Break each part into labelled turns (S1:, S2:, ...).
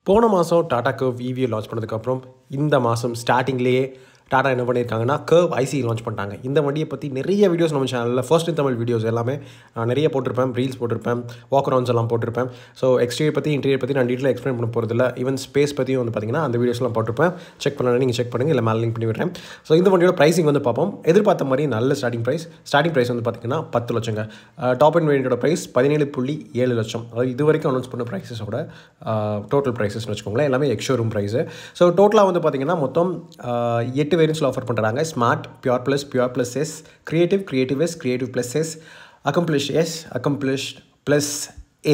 S1: போன மாதம் Tata curve ஈவியை launch பண்ணதுக்கப்புறம் இந்த மாதம் ஸ்டார்டிங்லேயே டாடா என்ன பண்ணியிருக்காங்கன்னா கர்வ் ஐசி லான்ச் பண்ணிட்டாங்க. இந்த வண்டியை பற்றி நிறைய வீடியோஸ் நம்ம சேனலில் ஃபர்ஸ்ட் இன் தமிழ் வீடியோஸ் எல்லாமே நிறைய போட்டிருப்பேன், ரீல்ஸ் போட்டிருப்பேன், வாக் அரவுண்ட்ஸ் எல்லாம் போட்டிருப்பேன். ஸோ எக்ஸ்டீரியர் பற்றி இன்டீரியர் பற்றி நான் டீட்டெயிலாக எக்ஸ்பிளைன் பண்ண போகிறதில்ல. ஈவன் ஸ்பேஸ் பற்றியும் வந்து பார்த்திங்கன்னா அந்த வீடியோஸ்லாம் போட்டிருப்பேன். செக் பண்ணணும், நீங்கள் செக் பண்ணுங்கள், இல்லை மேலே லிங்க் பண்ணி விடுறேன். ஸோ இந்த வண்டியோட ப்ரைஸிங் வந்து பார்ப்போம். எதிர்பார்த்த மாதிரி நல்ல ஸ்டார்டிங் ப்ரைஸ் வந்து பார்த்திங்கன்னா 10 லட்சங்க. டாப் அண்ட் வேரியண்ட்டோட ப்ரைஸ் 17.7 லட்சம். அதாவது இது வரைக்கும் அனௌன்ஸ் பண்ண ப்ரைஸஸோட டோட்டல் ப்ரைஸஸ்னு வச்சுக்கோங்களேன், எல்லாமே எக்ஸ்ஷோரூம் ப்ரைஸு. ஸோ டோட்டலாக வந்து பார்த்திங்கன்னா மொத்தம் 8 வேரியன்ட்ஸில் ஆஃபர் பண்ணுறாங்க. Smart, pure plus S, creative S, creative plus S, accomplished S, accomplished plus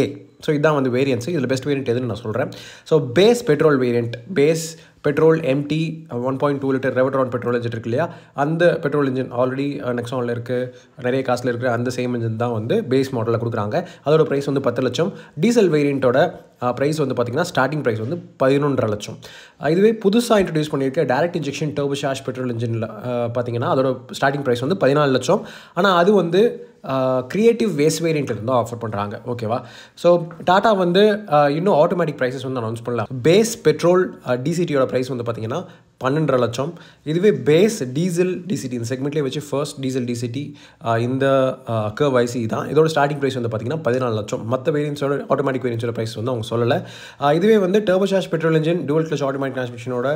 S1: A. So இதுதான் வந்து வேரியன்ட்ஸ். இதில் பெஸ்ட் வேரியன்ட் எதுன்னு நான் சொல்கிறேன். So base petrol variant, base petrol MT 1.2 litre Revotron petrol engine இருக்கு இல்லையா, அந்த பெட்ரோல் இன்ஜின் ஆல்ரெடி நெக்ஸானில் இருக்குது, நிறைய காசில் இருக்கிற அந்த சேம் இன்ஜின் தான் வந்து பேஸ் மாடலில் கொடுக்குறாங்க. அதோட ப்ரைஸ் வந்து 10 லட்சம். டீசல் வேரியண்ட்டோட ப்ரைஸ் வந்து பார்த்திங்கன்னா ஸ்டார்டிங் ப்ரைஸ் வந்து 11.5 லட்சம். இதுவே புதுசாக இன்ட்ரடியூஸ் பண்ணியிருக்க டைரக்ட் இன்ஜெக்ஷன் டர்போசார்ஜ் பெட்ரோல் இன்ஜினில் பார்த்திங்கன்னா அதோட ஸ்டார்டிங் ப்ரைஸ் வந்து 14 லட்சம். ஆனால் அது வந்து கிரியேட்டிவ் வேஸ் வேரியண்ட் இருந்தால் ஆஃபர் பண்ணுறாங்க. ஓகேவா? ஸோ டாட்டா வந்து இன்னும் ஆட்டோமேட்டிக் ப்ரைஸஸ் வந்து அனௌன்ஸ் பண்ணலாம். பேஸ் பெட்ரோல் டிசிடியோட ப்ரைஸ் வந்து பார்த்திங்கன்னா 12.5 லட்சம். இதுவே பேஸ் டீசல் டிசிடி இந்த செக்மெண்ட்லேயே வச்சு ஃபர்ஸ்ட் டீசல் டிசிடி இந்த கர்வ் ஐசி தான். இதோட ஸ்டார்டிங் ப்ரைஸ் வந்து பார்த்திங்கன்னா 14 லட்சம். மற்ற வேரியன்ஸோட ஆட்டோமேட்டிக் வேரியன்ஸோட ப்ரைஸ் வந்து அவங்க சொல்லலை. இதுவே வந்து turbocharge petrol engine dual clutch automatic டிரான்ஸ்மிஷனோட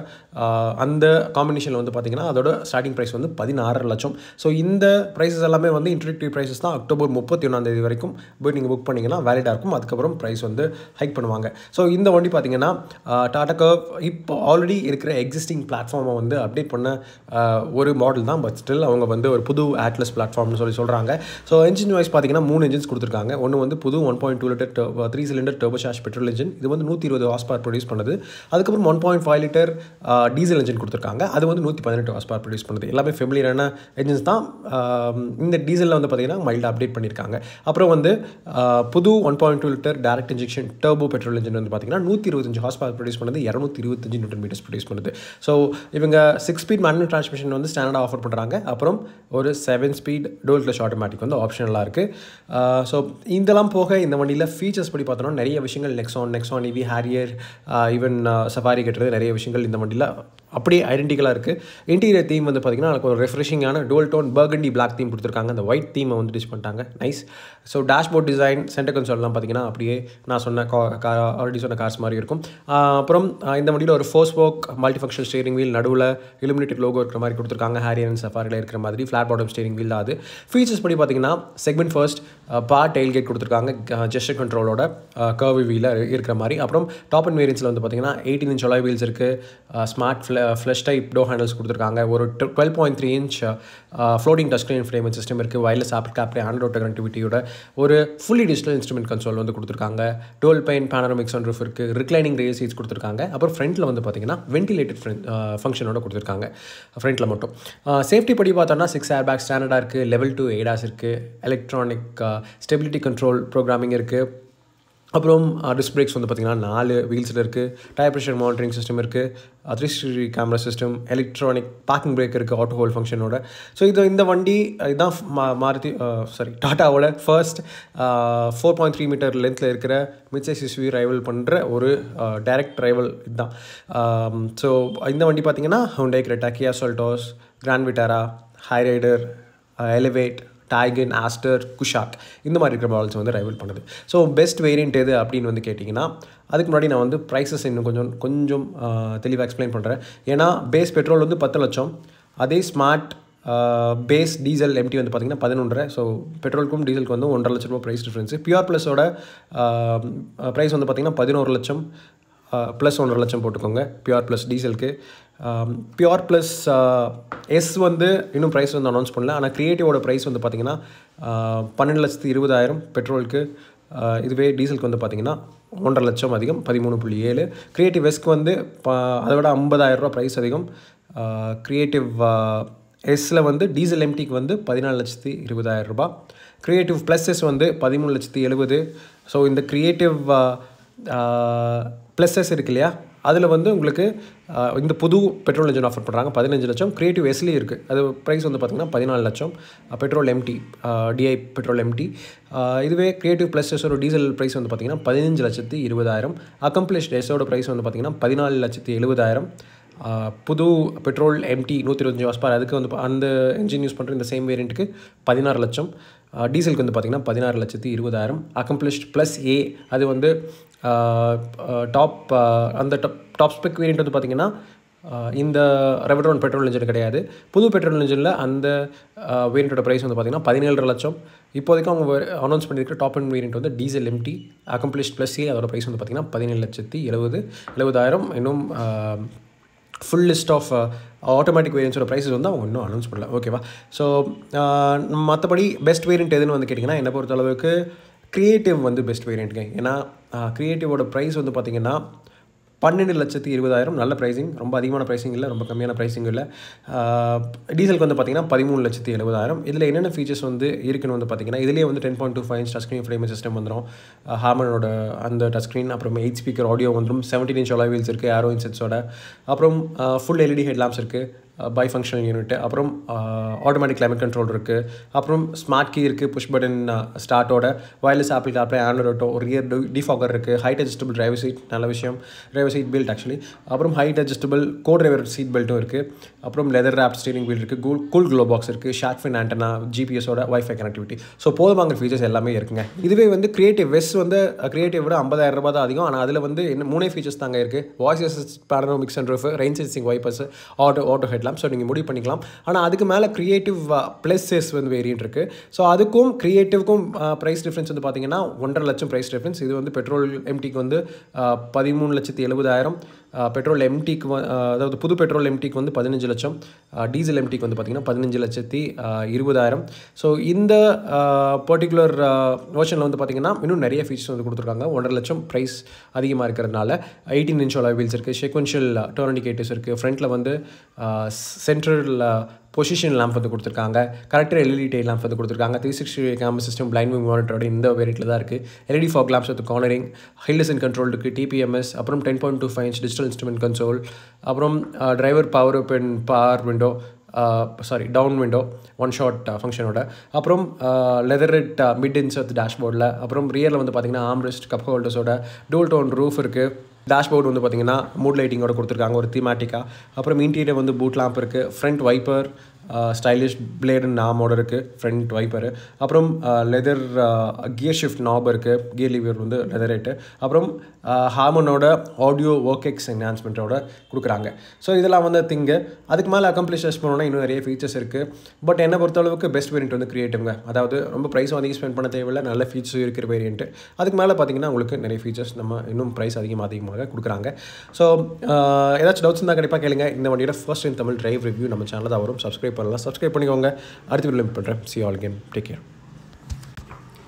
S1: அந்த காம்பினேஷனில் வந்து பார்த்திங்கன்னா அதோட ஸ்டார்டிங் ப்ரைஸ் வந்து 16 லட்சம். ஸோ இந்த ப்ரைஸஸ் எல்லாமே வந்து இன்ட்ரடக்டிவ் ப்ரைஸஸ் தான். அக்டோபர் 31 வரைக்கும் போய் நீங்கள் புக் பண்ணிங்கன்னா வேலிடாக இருக்கும். அதுக்கப்புறம் ப்ரைஸ் வந்து ஹைக் பண்ணுவாங்க. ஸோ இந்த வண்டி பார்த்திங்கன்னா டாடா கர்வ் இப்போ ஆல்ரெடி இருக்கிற எக்ஸிஸ்டிங் பிளாட்ஃபார்மை வந்து அப்டேட் பண்ண ஒரு மாடல் தான். பட் ஸ்டில் அவங்க வந்து ஒரு புது ஆட்லஸ் பிளாட்ஃபார்ம்னு சொல்கிறாங்க. ஸோ என்ஜின் வைஸ் பார்த்திங்கன்னா 3 இன்ஜின்ஸ் கொடுத்துருக்காங்க. ஒன்று வந்து புது 1.2 litre 3 cylinder turbocharge petrol engine, இது வந்து 120 ஹார்ஸ் பவர் ப்ரொடியூஸ் பண்ணுது. அதுக்கப்புறம் 1.5 லிட்டர் டீசல் இன்ஜின் கொடுத்துருக்காங்க, அது வந்து 118 ஹார்ஸ் பவர் ப்ரொடியூஸ் பண்ணுது. எல்லாமே ஃபெமிலியரான இன்ஜின்ஸ் தான். இந்த டீசலில் வந்து பார்த்திங்கன்னா மைல்டாக அப்டேட் பண்ணியிருக்காங்க. அப்புறம் வந்து புது 1.2 litre direct injection turbo petrol engine வந்து பார்த்திங்கன்னா 125 ஹார்ஸ் பவர் ப்ரொடியூஸ் பண்ணுது, 225 நியூட்டன் மீட்டர்ஸ் ப்ரொடியூஸ் பண்ணுது. ஸோ இவங்க 6 ஸ்பீட் மேனுவல் டிரான்ஸ்மிஷன் வந்து ஸ்டாண்டர்டாக ஆஃபர் பண்ணுறாங்க. அப்புறம் ஒரு 7 ஸ்பீட் டோல் கிளட்ச் ஆட்டோமேட்டிக் வந்து ஆப்ஷனலாக இருக்குது. ஸோ இதெல்லாம் போக இந்த வண்டியில் ஃபீச்சர்ஸ் படி பார்த்தோன்னா நிறைய விஷயங்கள் Nexon EV, Harrier, even Safari கட்டுறது நிறைய விஷயங்கள் இந்த வண்டியில் அப்படியே ஐடென்டிக்கலாக இருக்குது. இன்டீரியர் தீம் வந்து பார்த்திங்கன்னா எனக்கு ஒரு ரெஃப்ரெஷிங்கான dual tone burgundy black theme கொடுத்துருக்காங்க. அந்த ஒயிட் தீமை வந்து டிச் பண்ணிட்டாங்க. Nice. So dashboard design, centre கன்சோல்லாம் பார்த்திங்கன்னா அப்படியே நான் சொன்ன ஆல்ரெடி சொன்ன கார்ஸ் மாதிரி இருக்கும். அப்புறம் இந்த வண்டியில் ஒரு 4 spoke multi function steering wheel, நடுவில் இலுமினேட்டட் லோகோ இருக்கிற மாதிரி கொடுத்துருக்காங்க. ஹாரியர் அண்ட் சஃபாரியில் இருக்கிற மாதிரி ஃப்ளாட் பாட்டம் ஸ்டீரிங் வீல் தான் அது. ஃபீச்சர்ஸ் படி பார்த்திங்கன்னா செக்மெண்ட் ஃபர்ஸ்ட் டெயில் கேட் கொடுத்துருக்காங்க, ஜெஸ்டர் கண்ட்ரோலோட கர்வ் வீலில் இருக்கிற மாதிரி. அப்புறம் டாப் அண்ட் வேரியன்ஸில் வந்து பார்த்திங்கன்னா 18 இன்ச் அலாய் வீல்ஸ் இருக்குது. Smart flush type door handles கொடுத்துருக்காங்க. ஒரு 12.3 inch floating touch screen infotainment system இருக்குது. வயர்லெஸ் ஆப்பிள் கேப்லே ஆண்ட்ராய்ட் கனெக்டிவிட்டியோட ஒரு ஃபுல்லி டிஜிட்டல் இன்ஸ்ட்ருமெண்ட் கன்சோல் வந்து கொடுத்துருக்காங்க. டோல் பெயின் பேனரோமிக் சன்ரூஃப் இருக்குது. ரிக்ளைனிங் ரேர் சீட்ஸ் கொடுத்துருக்காங்க. அப்புறம் ஃப்ரண்ட்டில் வந்து பார்த்திங்கன்னா வென்டிலேட்டட் ஃபங்க்ஷனோட கொடுத்துருக்காங்க ஃப்ரண்ட்டில் மட்டும். சேஃப்டி படி பார்த்தோன்னா 6 ஏர் பேக் ஸ்டாண்டர்டாக இருக்குது. லெவல் 2 ADAS இருக்குது. எலக்ட்ரானிக் ஸ்டெபிலிட்டி கண்ட்ரோல் ப்ரோக்ராமிங் இருக்குது. அப்புறம் டிஸ்க் பிரேக்ஸ் வந்து பார்த்திங்கன்னா 4 வீல்ஸில் இருக்குது. டயர் ப்ரெஷர் மானிட்டரிங் சிஸ்டம் இருக்குது. 360 camera system, electronic parking brake இருக்குது ஆட்டோ ஹோல்ட் ஃபங்க்ஷனோட. ஸோ இந்த வண்டி இதுதான் டாட்டாவோட ஃபர்ஸ்ட் 4.3 மீட்டர் லென்த்தில் இருக்கிற மிட்சைஸ் SUV ரைவல் பண்ணுற ஒரு டைரக்ட் ரைவல் இதுதான். ஸோ இந்த வண்டி பார்த்திங்கன்னா Hyundai Creta, Kia Seltos, Grand Vitara, Hyryder, Elevate, Taigun, Astor, Kushaq இந்த மாதிரி இருக்கிற மாடல்ஸ் வந்து ரைவல் பண்ணுது. ஸோ பெஸ்ட் வேரியண்ட் எது அப்படின்னு வந்து கேட்டிங்கன்னா, அதுக்கு முன்னாடி நான் வந்து ப்ரைஸஸ் இன்னும் கொஞ்சம் தெளிவாக எக்ஸ்பிளைன் பண்ணுறேன். ஏன்னா பேஸ் பெட்ரோல் வந்து 10 லட்சம், அதே ஸ்மார்ட் பேஸ் டீசல் எம்டி வந்து பார்த்திங்கன்னா 11.5. ஸோ பெட்ரோலுக்கும் டீசலுக்கு வந்து 1.5 லட்ச ரூபா ப்ரைஸ் டிஃப்ரென்ஸு. பியூர் ப்ளஸோட ப்ரைஸ் வந்து பார்த்திங்கன்னா 11 லட்சம் ப்ளஸ் 1.5 லட்சம் போட்டுக்கோங்க பியூர் ப்ளஸ் டீசலுக்கு. பியூர் ப்ளஸ் எஸ் வந்து இன்னும் ப்ரைஸ் வந்து அனௌன்ஸ் பண்ணல. ஆனால் கிரியேட்டிவோட ப்ரைஸ் வந்து பார்த்திங்கன்னா 12,20,000 பெட்ரோலுக்கு. இதுவே டீசலுக்கு வந்து பார்த்திங்கன்னா 1.5 லட்சம் அதிகம், 13.7. கிரியேட்டிவ் எஸ்க்கு வந்து அதை விட 50,000 ரூபா ப்ரைஸ் அதிகம். கிரியேட்டிவ் எஸ்ஸில் வந்து டீசல் எம்டிக்கு வந்து 14,20,000 ரூபா. கிரியேட்டிவ் ப்ளஸ் எஸ் வந்து 13,70,000. ஸோ இந்த கிரியேட்டிவ் ப்ளஸஸ் இருக்கு இல்லையா, அதில் வந்து உங்களுக்கு இந்த புது பெட்ரோல் இன்ஜின் ஆஃபர் பண்ணுறாங்க 15 லட்சம். கிரியேட்டிவ் எஸ்லேயும் இருக்குது, அது ப்ரைஸ் வந்து பார்த்திங்கன்னா 14 லட்சம். Petrol MT DI petrol MT. இதுவே கிரியேட்டிவ் ப்ளஸ் எஸோட டீசல் ப்ரைஸ் வந்து பார்த்திங்கன்னா 15,20,000. அக்கம்ப்ளிஷ்ட் எஸோட ப்ரைஸ் வந்து பார்த்திங்கன்னா 14,70,000. புது பெட்ரோல் எம்டி 125 ஹார்ஸ் பவர், அதுக்கு வந்து அந்த இன்ஜின் யூஸ் பண்ணுற இந்த சேம் வேரியண்ட்டுக்கு 16 லட்சம். டீசலுக்கு வந்து பார்த்திங்கன்னா 16,20,000. அக்கம்ப்ளிஷ்ட் ப்ளஸ் ஏ, அது வந்து அந்த டாப் ஸ்பெக் வேரியண்ட் வந்து பார்த்திங்கன்னா இந்த ரெவட்ரான் பெட்ரோல் இன்ஜின் கிடையாது. புது பெட்ரோல் இன்ஜினில் அந்த வேரியண்ட்டோட ப்ரைஸ் வந்து பார்த்திங்கன்னா 17 லட்சம். இப்போதைக்கு அவங்க அனௌன்ஸ் பண்ணியிருக்கிற டாப் அண்ட் வேரியண்ட் வந்து diesel MT accomplished plus A, அதோட ப்ரைஸ் வந்து பார்த்திங்கன்னா 17,70,000. இன்னும் ஃபுல் லிஸ்ட் ஆஃப் ஆட்டோமேட்டிக் வேரியன்ஸோட ப்ரைஸஸ் வந்து அவங்க இன்னும் அனௌன்ஸ் பண்ணல. ஓகேவா? ஸோ மற்றபடி பெஸ்ட் வேரியண்ட் எதுன்னு வந்து கேட்டிங்கன்னா, என்னை பொறுத்தளவுக்கு கிரியேட்டிவ் வந்து பெஸ்ட் வேரியண்ட்டுங்க. ஏன்னா கிரியேட்டிவோட ப்ரைஸ் வந்து பார்த்திங்கன்னா 12,20,000. நல்ல ப்ரைஸிங், ரொம்ப அதிகமான ப்ரைஸிங் இல்லை, ரொம்ப கம்மியான ப்ரைஸிங் இல்லை. டீசலுக்கு வந்து பார்த்திங்கன்னா 13,70,000. இதில் என்னென்ன ஃபீச்சர்ஸ் வந்து இருக்குன்னு வந்து பார்த்திங்கன்னா, இதிலே வந்து 10.25 inch touch screen frame system வந்துடும். ஹார்மனோட அந்த டச் ஸ்க்ரீன், அப்புறம் 8 ஸ்பீக்கர் ஆடியோ வந்துடும். 17 இன்ச் அலாய் வீல்ஸ் இருக்குது ஏரோ இன்செட்ஸோட. அப்புறம் ஃபுல் எல்இடி ஹெட் லேம்ப்ஸ் இருக்குது, பை ஃபங்க்ஷனல் யூனிட்டு. அப்புறம் ஆட்டோமேட்டிக் கிளைமேட் கண்ட்ரோல் இருக்குது. அப்புறம் ஸ்மார்ட் கீ இருக்குது, புஷ் பட்டன் ஸ்டார்ட்டோட. Wireless Apple CarPlay, Android Auto, rear defogger இருக்குது. ஹைட் அட்ஜஸ்டபிள் டிரைவர் சீட், நல்ல விஷயம். Driver seat belt actually. அப்புறம் height adjustable co driver seat பெல்ட்டும் இருக்குது. அப்புறம் லெதர் ராப் ஸ்டீரிங் வீல் இருக்குது. கூல் க்ளோ பாக்ஸ் இருக்குது. Shark fin antenna, ஜிபிஎஸோட wifi connectivity. So போதுமாங்கிற features எல்லாமே இருக்குங்க. இதுவே வந்து கிரியேட்டிவ் வெஸ் வந்து கிரியேட்டிவ் விட 50,000 ரூபா தான் அதிகம். ஆனால் அதில் வந்து என்ன 3 ஃபீச்சர்ஸ் தாங்க இருக்குது. Voice assist, panoramic sunroof, rain sensing vipers, auto headlamp. So நீங்கள் முடிவு பண்ணிக்கலாம். ஆனால் அதுக்கு மேலே கிரியேட்டிவ் ப்ளஸ் எஸ் வந்து வேரியன்ட் இருக்குது. ஸோ அதுக்கும் கிரியேட்டிவ்க்கும் ப்ரைஸ் டிஃப்ரென்ஸ் வந்து பார்த்தீங்கன்னா 1.5 லட்சம் ப்ரைஸ் டிஃப்ரென்ஸ். இது வந்து பெட்ரோல் எம்டிக்கு வந்து 13,70,000. பெட்ரோல் எம்டிக்கு அதாவது புது பெட்ரோல் எம்டிக்கு வந்து 15 லட்சம். டீசல் எம்டிக்கு வந்து பார்த்திங்கன்னா 15,20,000. ஸோ இந்த பர்டிகுலர் வெர்ஷனில் வந்து பார்த்திங்கன்னா இன்னும் நிறைய ஃபீச்சர்ஸ் வந்து கொடுத்துருக்காங்க. 1.5 லட்சம் ப்ரைஸ் அதிகமாக இருக்கிறதுனால 18 இன்ச் அலாய் வீல்ஸ் இருக்குது, செக்வென்ஷியல் டர்ன் இண்டிகேட்டர்ஸ் இருக்குது, ஃப்ரண்ட்டில் வந்து சென்ட்ரல் பொசிஷன் லேம்ப் வந்து கொடுத்துருக்காங்க, கரெக்டர் எல்இடி டெயில் லேம்ப் வந்து கொடுத்துருக்காங்க. 360 கேமரா சிஸ்டம், பிளைண்ட் வியூ மானிட்டரோட இந்த வேரியண்ட்டில் தான் இருக்குது. LED fog lamps with cornering, hill design control இருக்குது, டிபிஎம்எஸ். அப்புறம் 10.25 இன்ச் டிஜிட்டல் இன்ஸ்ட்ருமெண்ட் கன்சோல். அப்புறம் driver power open power window, down window one shot ஃபங்க்ஷனோட. அப்புறம் லெதரெட் மிட் இன்சர்ட் டேஷ்போர்டில். அப்புறம் ரியரில் வந்து பார்த்திங்கன்னா ஆம்ரெஸ்ட், கப் ஹோல்டர்ஸோட, டூல் டோன் ரூஃப் இருக்குது. டேஷ்போர்டு வந்து பார்த்திங்கன்னா மூட் லைட்டிங்கோட கொடுத்துருக்காங்க ஒரு தீமேட்டிக்காக. அப்புறம் இன்டீரியர் வந்து பூட் லேம்ப் இருக்குது. ஃப்ரண்ட் வைப்பர், ஸ்டைலிஷ் பிளேடு நாமோட இருக்குது ஃப்ரண்ட் வைப்பரு. அப்புறம் லெதர் கியர் ஷிஃப்ட் நாப் இருக்குது, கியர் லீவர் வந்து லெதரேட்டு. அப்புறம் ஹார்மனோட ஆடியோ ஒர்க் எக்ஸ் என்ஹான்ஸ்மெண்ட்டோட கொடுக்குறாங்க. ஸோ இதெல்லாம் வந்து திங்கு. அதுக்கு மேலே அக்கம்ப்ளிஷ் பண்ணோன்னா இன்னும் நிறைய ஃபீச்சர்ஸ் இருக்குது. பட் என்னை பொறுத்தளவுக்கு பெஸ்ட் வேரியண்ட் வந்து கிரியேட்டிவ்ங்க. அதாவது ரொம்ப ப்ரைஸும் அதிகம் ஸ்பெண்ட் பண்ண தேவையில்லை, நல்ல ஃபீச்சர்ஸ் இருக்கிற வேரியண்ட்டு. அதுக்கு மேலே பார்த்திங்கன்னா உங்களுக்கு நிறைய ஃபீச்சர்ஸ் நம்ம இன்னும் ப்ரைஸ் அதிகமாக கொடுக்குறாங்க. ஸோ ஏதாச்சும் டவுட்ஸ் இருந்தால் கண்டிப்பாக கேளுங்க. இந்த வண்டியோட first in Tamil drive review நம்ம சேனலில் தான் வரும். சப்ஸ்கிரைப் பண்ணலாம், சப்ஸ்கிரைப் பண்ணிக்கோங்க. அடுத்த வீடியோ மீட் பண்ணுறேன். See you all again. Take care.